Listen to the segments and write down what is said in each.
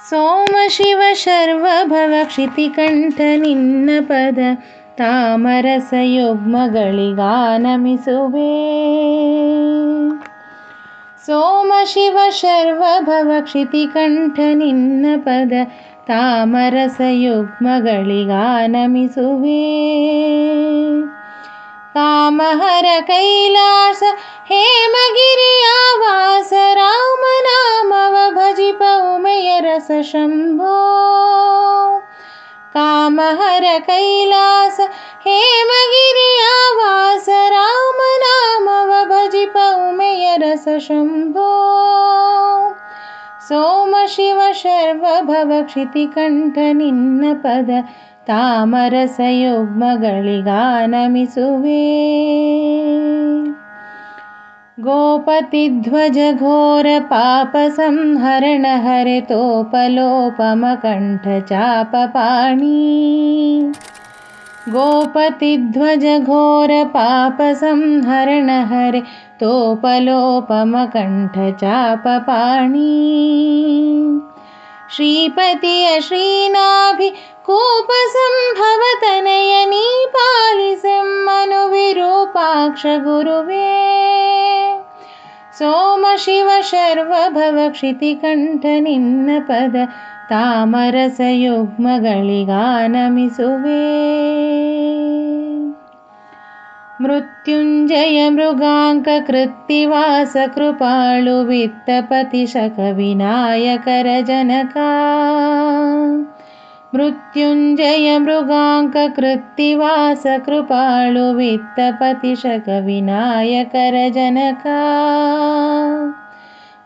ಸೋಮ ಶಿವ ಶರ್ವಭವ ಕ್ಷಿತಿಕಂಠ ನಿನ್ನ ಪದ ತಾಮರಸ ಯುಗ್ಮಗಳಿಗಾನಮಿಸುವೆ. ಸೋಮ ಶಿವ ಶರ್ವಭವ ಕ್ಷಿತಿಕಂಠ ನಿನ್ನ ಪದ ತಾಮರಸ ಯುಗ್ಮಗಳಿಗಾನಮಿಸುವೆ. ಕಾಮಹರ ಕೈಲಾಸ ಹೇಮಗಿರಿಯ ವಾಸ ರಾಮನಾಮವ ಭಜಿಪ ಉಮೆಯ ರಸ ಶಂಭೋ. ಕಾಮಹರ ಕೈಲಾಸ ಹೇಮಗಿರಿಯ ವಾಸ ರಾಮನಾಮವ ಭಜಿಪ ಉಮೆಯ ರಸ ಶಂಭೋ. ಸೋಮ ಶಿವ ಶರ್ವಭವ ಕ್ಷಿತಿಕಂಠ ನಿನ್ನ ಪದ ತಾಮರಸ ಯುಗ್ಮಗಳಿಗಾನಮಿಸುವೆ. ಗೋಪತಿ ಧ್ವಜ ಘೋರ ಪಾಪ ಸಂಹರಣ ಹರೆ ತೋಪಲೋಪಮ ಕಂಠ ಚಾಪ ಪಾಣಿ. ಗೋಪತಿ ಧ್ವಜ ಘೋರ ಪಾಪ ಸಂಹರಣ ಹರೆ ತೋಪಲೋಪಮ ಕಂಠ ಚಾಪ ಪಾಣಿ. ಶ್ರೀಪತಿಯ ಶ್ರೀನಾಭಿ ಕೂಪ ಸಂಭವ ತನಯ ನೀ ಪಾಲಿಸೆಮ್ಮನು ವಿರೂಪಾಕ್ಷ ಗುರುವೇ. ಸೋಮ ಶಿವ ಶರ್ವಭವ ಕ್ಷಿತಿಕಂಠ ನಿನ್ನ ಪದ ತಾಮರಸ ಯುಗ್ಮಗಳಿಗಾನಮಿಸುವೆ. ಮೃತ್ಯುಂಜಯ ಮೃಗಾಂಕ ಕೃತ್ತಿವಾಸ ಕೃಪಾಳು ವಿತ್ತಪತಿ ಶಕ ವಿನಾಯಕರ ಜನಕ. ಮೃತ್ಯುಂಜಯ ಮೃಗಾಂಕ ಕೃತ್ತಿವಾಸ ಕೃಪಾಳು ವಿತ್ತಪತಿ ಶಕ ವಿನಾಯಕರ ಜನಕ.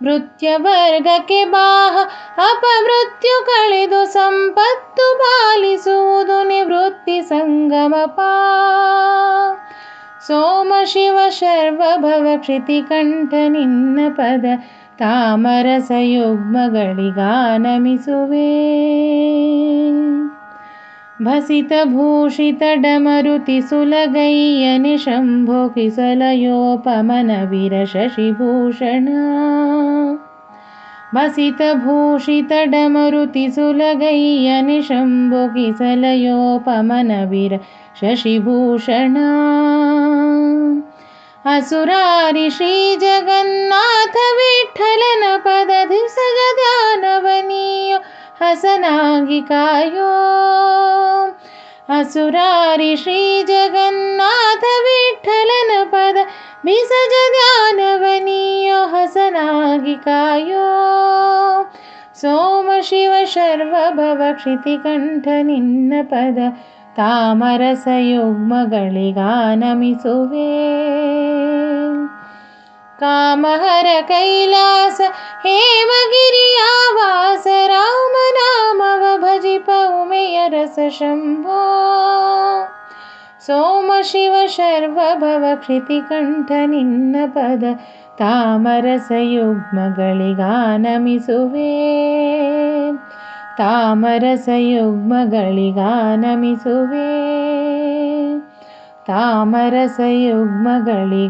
ಮೃತ್ಯ ವರ್ಗಕ್ಕೆ ಬಾಹ ಅಪಮೃತ್ಯು ಕಳೆದು ಸಂಪತ್ತು ಪಾಲಿಸುವುದು ನಿವೃತ್ತಿ ಸಂಗಮಪಾ. ಸೋಮ ಶಿವ ಶರ್ವಭವ ಕ್ಷಿತಿಕಂಠ ನಿನ್ನ ಪದ ತಾಮರಸ ಯುಗ್ಮಗಳಿಗಾನಮಿಸುವೆ. ಭಸಿತ ಭೂಷಿತ ಡಮರುತಿ ಸುಲಗಯ್ಯನೆ ಶಂಭೋ ಕಿಸಲಯೋಪಮನ ವೀರ ಶಶಿಭೂಷಣ. ಭಸಿತ ಭೂಷಿತ ಡಮರುತಿ ಸುಲಗಯ್ಯನೆ ಶಂಭೋ ಕಿಸಲಯೋಪಮನ ವೀರ ಶಶಿಭೂಷಣ. ಅಸುರಾರಿ ಶ್ರೀ ಜಗನ್ನಾಥ ವಿಠಲನ ಪದ ದಿಸಜ ಧ್ಯಾನವನಿಯೋ ಹಸನಾಗಿ ಕಾಯೋ. ಅಸುರಾರಿ ಶ್ರೀ ಜಗನ್ನಾಥ ವಿಠಲನ ಪದ ಬಿಸಜ ಧ್ಯಾನವನಿಯೋ ಹಸನಾಗಿ ಕಾಯೋ. ಸೋಮ ಶಿವ ಶರ್ವಭವ ಕ್ಷಿತಿಕಂಠ ನಿನ್ನ ಪದ ತಾಮರಸ ಯುಗ್ಮಗಳಿಗಾನಮಿಸುವೆ. ಕಾಮಹರ ಕೈಲಾಸ ಹೇಮಗಿರಿಯ ವಾಸ ರಾಮನಾಮವ ಭಜಿಪ ಉಮೆಯ ರಸ ಶಂಭೋ. ಸೋಮ ಶಿವ ಶರ್ವಭವ ಕ್ಷಿತಿಕಂಠ ನಿನ್ನ ಪದ ತಾಮರಸ ಯುಗ್ಮಗಳಿಗಾನಮಿಸುವೆ. ತಾಮರಸ ಯುಗ್ಮಗಳಿಗಾನಮಿಸುವೆ. ತಾಮರಸ ಯುಗ್ಮಗಳಿಗಾನಮಿಸುವೆ.